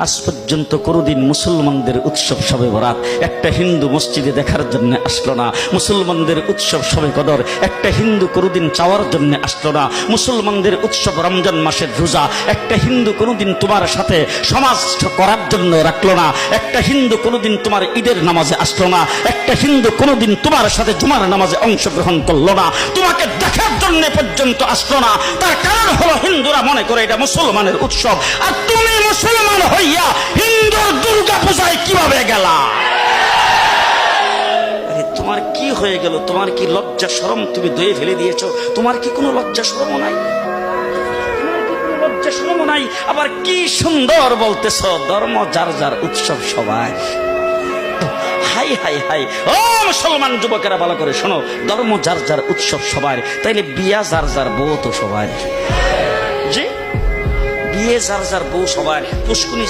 আজ পর্যন্ত কোনোদিন মুসলমানদের উৎসব শবে বরাত একটা হিন্দু মসজিদে দেখার জন্য আসলো না, মুসলমানদের উৎসব শবে কদর একটা হিন্দু কোনোদিন চাওয়ার জন্য আসলো না, মুসলমানদের উৎসব রমজান মাসের রোজা একটা হিন্দু কোনোদিন তোমার সাথে সমাজ করার জন্য রাখলো না, একটা হিন্দু কোনোদিন তোমার ঈদের নামাজে আসলো না, একটা হিন্দু কোনোদিন তোমার সাথে জুমার নামাজে অংশগ্রহণ করলো না, তোমাকে দেখার জন্য পর্যন্ত আসলো না। তার কারণ হলো হিন্দুরা মনে করে এটা মুসলমানের উৎসব, আর তুমি মুসলমান হইয়া হিন্দুর দুর্গা পূজায় কিভাবে গেলা? তোমার কি হয়ে গেল? তোমার কি লজ্জা শরম তুমি ধুয়ে ফেলে দিয়েছো? তোমার কি কোনো লজ্জা শরম নাই? লজ্জা শরম নাই? আবার কি সুন্দর বলতেছ, ধর্ম যার যার উৎসব সবাই। হাই হাই হাই, ও মুসলমান যুবকেরা ভালো করে শোনো, ধর্ম যার যার উৎসব সবার, তাইলে বিয়া যার যার বউ তো সবার। জি, বিয়ে যার যার বউ সবার, পুষ্কুনি